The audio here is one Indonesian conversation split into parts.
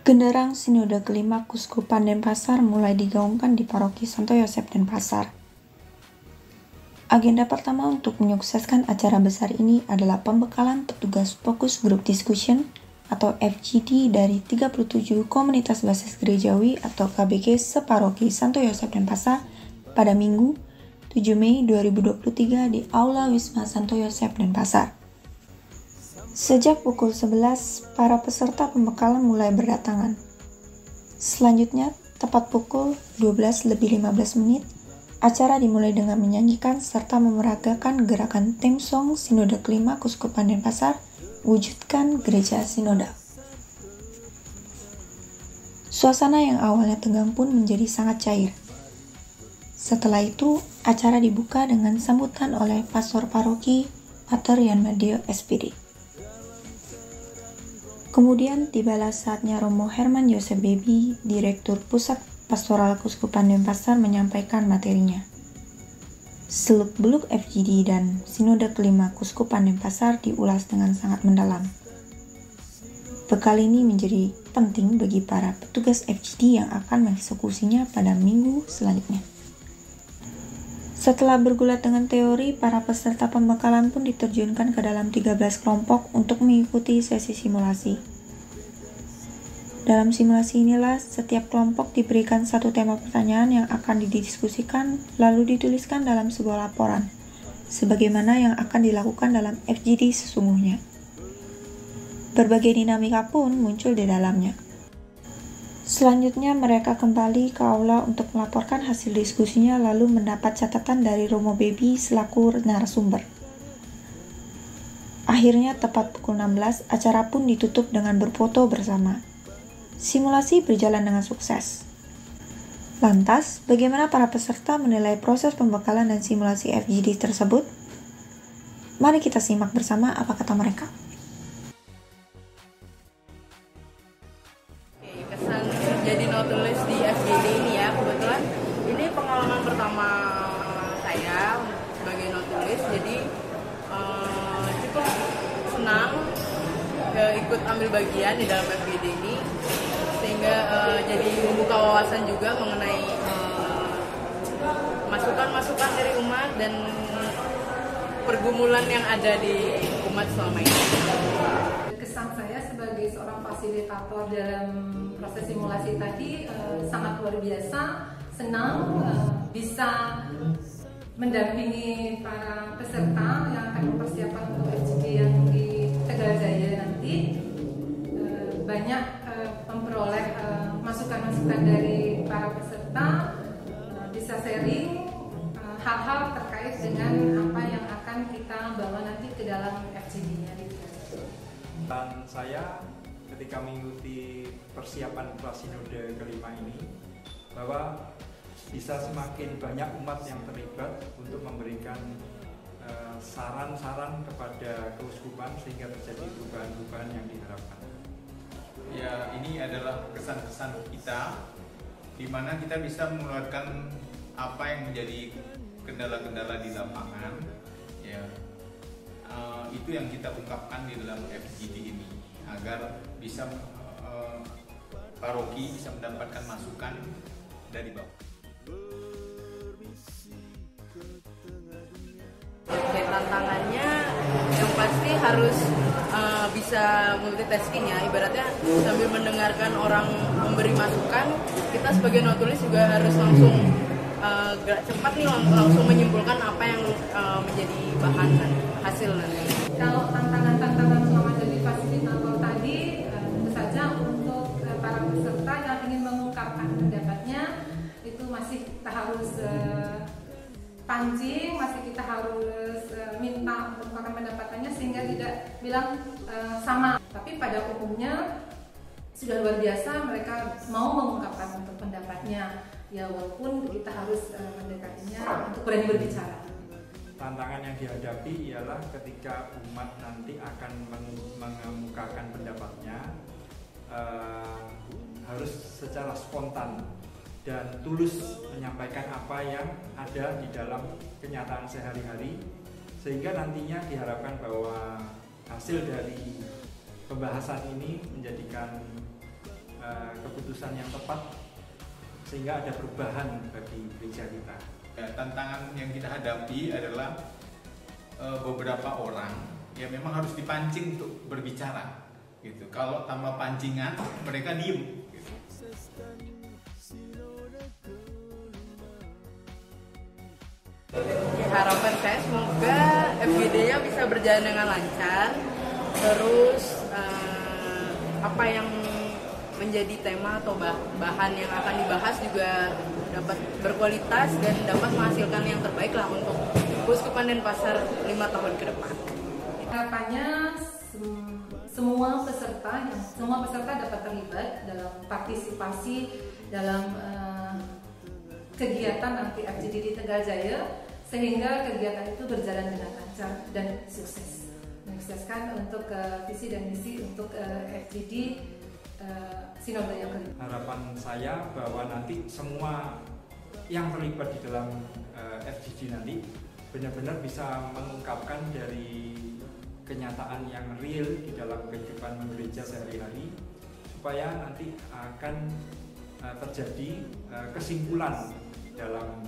Genderang Sinode kelima Kuskupan Denpasar mulai digaungkan di Paroki Santo Yosef Denpasar. Agenda pertama untuk menyukseskan acara besar ini adalah pembekalan petugas Fokus Group Discussion atau FGD dari 37 komunitas basis gerejawi atau KBG separoki Santo Yosef Denpasar pada Minggu 7 Mei 2023 di Aula Wisma Santo Yosef Denpasar. Sejak pukul 11, para peserta pembekalan mulai berdatangan. Selanjutnya, tepat pukul 12:15, acara dimulai dengan menyanyikan serta memeragakan gerakan theme song Sinode kelima Kuskupan Denpasar, Wujudkan Gereja Sinodal. Suasana yang awalnya tegang pun menjadi sangat cair. Setelah itu, acara dibuka dengan sambutan oleh Pastor Paroki, Pater Yan Madeo SPD. Kemudian tibalah saatnya Romo Herman Yosef Bebi, Direktur Pusat Pastoral Kuskupan Denpasar menyampaikan materinya. Seluk-beluk FGD dan Sinode kelima Kuskupan Denpasar diulas dengan sangat mendalam. Bekal ini menjadi penting bagi para petugas FGD yang akan mengeksekusinya pada minggu selanjutnya. Setelah bergulat dengan teori, para peserta pembekalan pun diterjunkan ke dalam 13 kelompok untuk mengikuti sesi simulasi. Dalam simulasi inilah, setiap kelompok diberikan satu tema pertanyaan yang akan didiskusikan lalu dituliskan dalam sebuah laporan, sebagaimana yang akan dilakukan dalam FGD sesungguhnya. Berbagai dinamika pun muncul di dalamnya. Selanjutnya mereka kembali ke aula untuk melaporkan hasil diskusinya lalu mendapat catatan dari Romo Bebi selaku narasumber. Akhirnya tepat pukul 16, acara pun ditutup dengan berfoto bersama. Simulasi berjalan dengan sukses. Lantas, bagaimana para peserta menilai proses pembekalan dan simulasi FGD tersebut? Mari kita simak bersama apa kata mereka. Jadi notulis di FGD ini ya, kebetulan ini pengalaman pertama saya sebagai notulis, jadi cukup senang ikut ambil bagian di dalam FGD ini, sehingga jadi membuka wawasan juga mengenai masukan-masukan dari umat dan pergumulan yang ada di umat selama ini. Kesan saya sebagai seorang fasilitator dalam proses simulasi tadi sangat luar biasa, senang bisa mendampingi para peserta yang akan mempersiapkan untuk FGD yang di Tegaljaya nanti. Banyak memperoleh masukan-masukan dari para peserta, bisa sharing hal-hal terkait dengan apa yang akan kita bawa nanti ke dalam FGD-nya. Dan saya ketika mengikuti persiapan Prasinode kelima ini, bahwa bisa semakin banyak umat yang terlibat untuk memberikan saran-saran kepada keuskupan sehingga terjadi perubahan-perubahan yang diharapkan. Ya, ini adalah kesan-kesan kita di mana kita bisa mengeluarkan apa yang menjadi kendala-kendala di lapangan, ya. Itu yang kita ungkapkan di dalam FGD ini agar bisa paroki bisa mendapatkan masukan dari bawah. Tantangannya yang pasti harus bisa multitasking ya, ibaratnya sambil mendengarkan orang memberi masukan, kita sebagai notulis juga harus langsung gerak cepat nih, langsung menyimpulkan apa yang menjadi bahan dan hasil nanti. Kalau tantangan-tantangan selama jadi fasilitator tadi, tentu saja untuk para peserta yang ingin mengungkapkan pendapatnya itu masih kita harus pancing, masih kita harus minta untuk mengungkapkan pendapatannya sehingga tidak bilang sama. Tapi pada umumnya sudah luar biasa mereka mau mengungkapkan untuk pendapatnya, ya walaupun kita harus mendekatinya untuk berani berbicara. Tantangan yang dihadapi ialah ketika umat nanti akan mengemukakan pendapatnya, harus secara spontan dan tulus menyampaikan apa yang ada di dalam kenyataan sehari-hari, sehingga nantinya diharapkan bahwa hasil dari pembahasan ini menjadikan keputusan yang tepat sehingga ada perubahan bagi gereja kita. Ya, tantangan yang kita hadapi adalah beberapa orang yang memang harus dipancing untuk berbicara gitu. Kalau tanpa pancingan mereka diem gitu. Ya, harapan saya semoga FGD-nya bisa berjalan dengan lancar. Terus apa yang menjadi tema atau bahan yang akan dibahas juga dapat berkualitas dan dapat menghasilkan yang terbaik lah untuk Uskupan Denpasar 5 tahun ke depan. Harapannya semua peserta dapat terlibat dalam partisipasi dalam kegiatan nanti FGD di Tegaljaya sehingga kegiatan itu berjalan dengan lancar dan sukses. Mensukseskan untuk visi dan misi untuk FGD Sinode yang kelima. Harapan saya bahwa nanti semua yang terlibat di dalam FGD nanti benar-benar bisa mengungkapkan dari kenyataan yang real di dalam kehidupan gereja sehari-hari supaya nanti akan terjadi kesimpulan dalam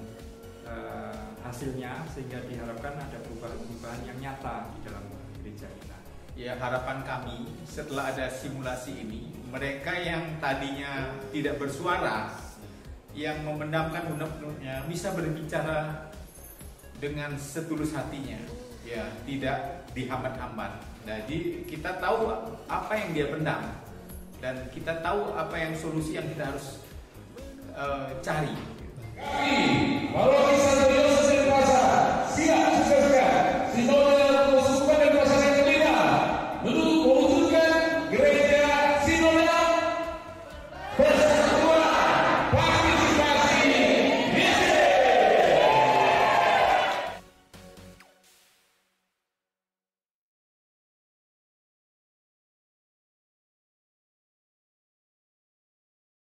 hasilnya sehingga diharapkan ada perubahan-perubahan yang nyata di dalam gereja kita. Ya, harapan kami setelah ada simulasi ini, mereka yang tadinya tidak bersuara, yang memendamkan benak-benaknya bisa berbicara dengan setulus hatinya, ya, tidak dihambat-hambat. Jadi kita tahu apa yang dia pendam dan kita tahu apa yang solusi yang kita harus cari.